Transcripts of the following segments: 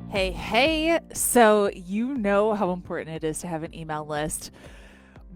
Hey, hey. So, you know how important it is to have an email list,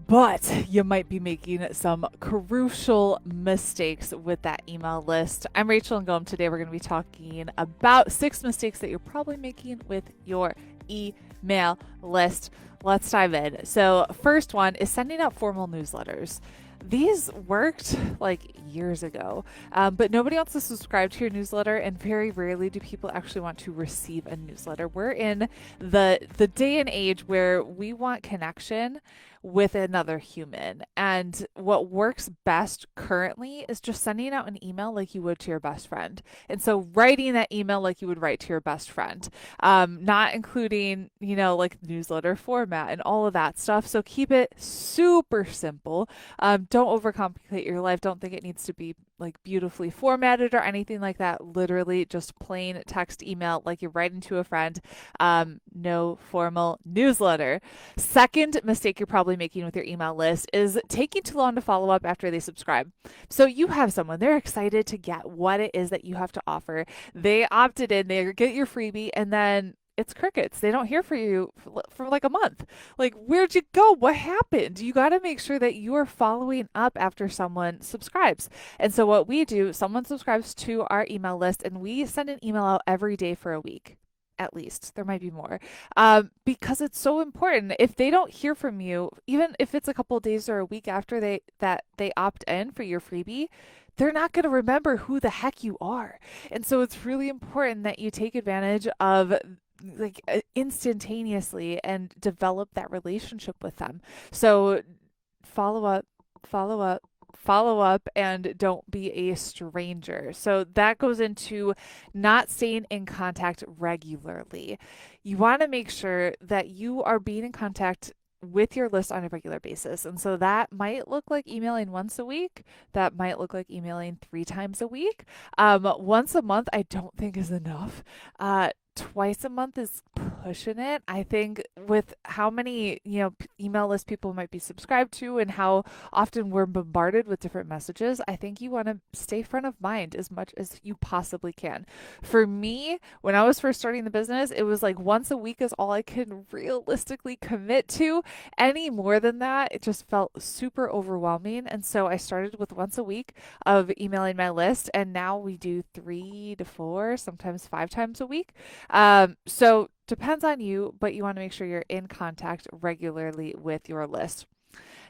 but you might be making some crucial mistakes with that email list. I'm Rachel Ngom. Today, we're going to be talking about 6 mistakes that you're probably making with your email list. Let's dive in. So, first one is sending out formal newsletters. These worked like years ago, but nobody wants to subscribe to your newsletter, and very rarely do people actually want to receive a newsletter. We're in the day and age where we want connection with another human, and what works best currently is just sending out an email like you would to your best friend. And so, writing that email like you would write to your best friend, not including like newsletter format and all of that stuff. So keep it super simple. Don't overcomplicate your life. Don't think it needs to be like beautifully formatted or anything like that. Literally just plain text email like you're writing to a friend. No formal newsletter. Second mistake you're probably making with your email list is taking too long to follow up after they subscribe. So you have someone, they're excited to get what it is that you have to offer. They opted in, they get your freebie, and then it's crickets. They don't hear from you for like a month. Like, where'd you go? What happened? You got to make sure that you are following up after someone subscribes. And so, what we do, someone subscribes to our email list, and we send an email out every day for a week. At least there might be more, because it's so important. If they don't hear from you, even if it's a couple of days or a week after they opt in for your freebie, they're not going to remember who the heck you are. And so it's really important that you take advantage of like instantaneously and develop that relationship with them. So follow up, follow up, follow up, and don't be a stranger. So that goes into not staying in contact regularly. You want to make sure that you are being in contact with your list on a regular basis. And so that might look like emailing once a week. That might look like emailing 3 times a week. Once a month, I don't think is enough. Twice a month is pushing it. I think with how many, email list people might be subscribed to and how often we're bombarded with different messages, I think you want to stay front of mind as much as you possibly can. For me, when I was first starting the business, it was like once a week is all I could realistically commit to. Any more than that, it just felt super overwhelming. And so I started with once a week of emailing my list, and now we do 3 to 4, sometimes 5 times a week. So depends on you, but you want to make sure you're in contact regularly with your list.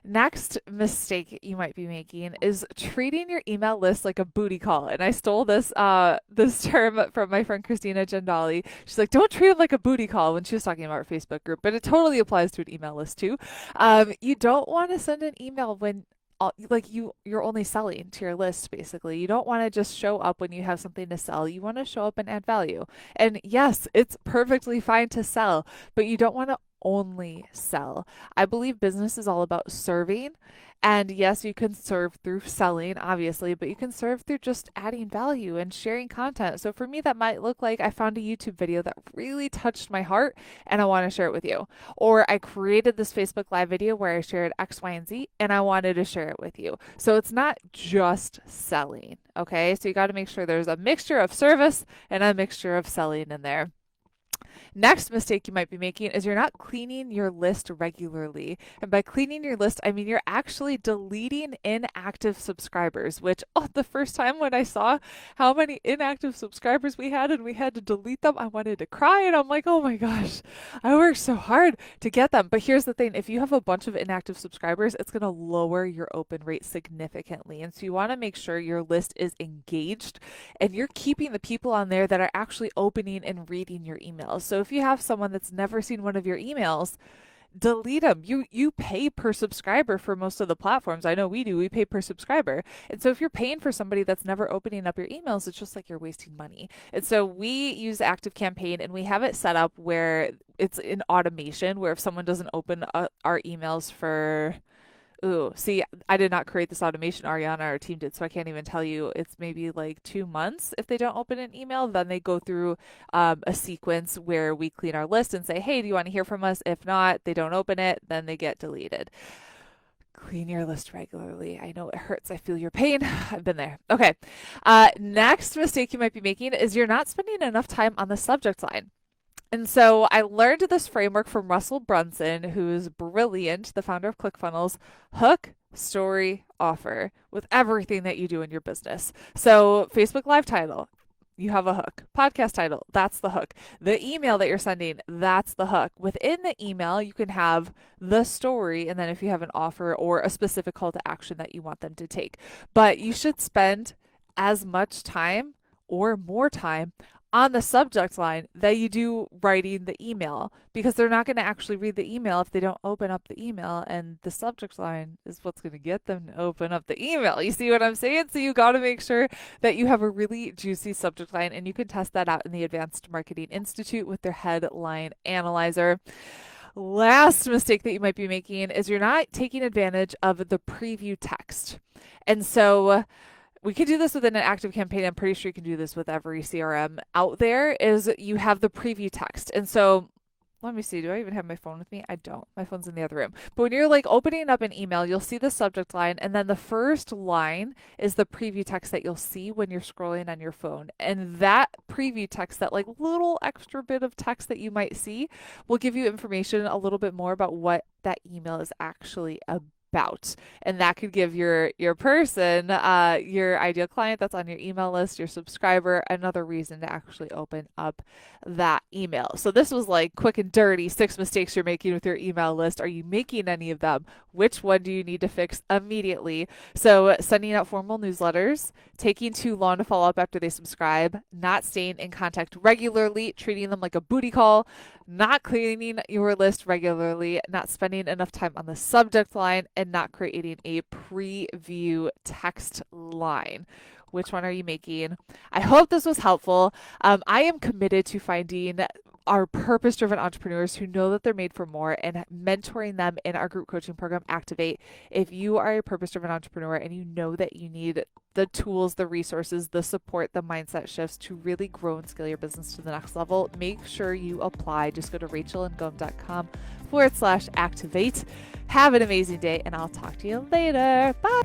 Next mistake you might be making is treating your email list like a booty call. And I stole this term from my friend Christina Gendali. She's like, don't treat it like a booty call when she was talking about our Facebook group, but it totally applies to an email list too. You don't want to send an email when like you're only selling to your list. Basically, you don't want to just show up when you have something to sell. You want to show up and add value. And yes, it's perfectly fine to sell, but you don't want to only sell. I believe business is all about serving. And yes, you can serve through selling, obviously, but you can serve through just adding value and sharing content. So for me, that might look like I found a YouTube video that really touched my heart and I want to share it with you. Or I created this Facebook Live video where I shared X, Y, and Z and I wanted to share it with you. So it's not just selling, okay? So you got to make sure there's a mixture of service and a mixture of selling in there. Next mistake you might be making is you're not cleaning your list regularly. And by cleaning your list, I mean you're actually deleting inactive subscribers, which, the first time when I saw how many inactive subscribers we had and we had to delete them, I wanted to cry. And I'm like, oh my gosh, I worked so hard to get them. But here's the thing, if you have a bunch of inactive subscribers, it's going to lower your open rate significantly. And so you want to make sure your list is engaged and you're keeping the people on there that are actually opening and reading your emails. So if you have someone that's never seen one of your emails, delete them. You pay per subscriber for most of the platforms. I know we do. We pay per subscriber. And so if you're paying for somebody that's never opening up your emails, it's just like you're wasting money. And so we use Active Campaign and we have it set up where it's in automation where if someone doesn't open our emails for Ooh, see, I did not create this automation. Ariana, our team did, so I can't even tell you. It's maybe like 2 months. If they don't open an email, then they go through a sequence where we clean our list and say, hey, do you want to hear from us? If not, they don't open it, then they get deleted. Clean your list regularly. I know it hurts. I feel your pain. I've been there. Okay. Next mistake you might be making is you're not spending enough time on the subject line. And so I learned this framework from Russell Brunson, who's brilliant, the founder of ClickFunnels: hook, story, offer with everything that you do in your business. So Facebook Live title, you have a hook. Podcast title, that's the hook. The email that you're sending, that's the hook. Within the email, you can have the story, and then if you have an offer or a specific call to action that you want them to take. But you should spend as much time or more time on the subject line that you do writing the email, because they're not going to actually read the email if they don't open up the email, and the subject line is what's going to get them to open up the email. You see what I'm saying? So you got to make sure that you have a really juicy subject line, and you can test that out in the Advanced Marketing Institute with their headline analyzer. Last mistake that you might be making is you're not taking advantage of the preview text. And so we could do this within an active campaign. I'm pretty sure you can do this with every CRM out there. Is you have the preview text. And so let me see, do I even have my phone with me? I don't. My phone's in the other room. But when you're like opening up an email, you'll see the subject line, and then the first line is the preview text that you'll see when you're scrolling on your phone. And that preview text, that like little extra bit of text that you might see, will give you information a little bit more about what that email is actually about. And that could give your person, your ideal client that's on your email list, your subscriber, another reason to actually open up that email. So this was like quick and dirty 6 mistakes you're making with your email list. Are you making any of them? Which one do you need to fix immediately? So sending out formal newsletters, taking too long to follow up after they subscribe, not staying in contact regularly, treating them like a booty call, not cleaning your list regularly, not spending enough time on the subject line, and not creating a preview text line. Which one are you making? I hope this was helpful. I am committed to finding our purpose-driven entrepreneurs who know that they're made for more and mentoring them in our group coaching program, Activate. If you are a purpose-driven entrepreneur and you know that you need the tools, the resources, the support, the mindset shifts to really grow and scale your business to the next level, make sure you apply. Just go to rachelandgom.com/activate. Have an amazing day, and I'll talk to you later. Bye.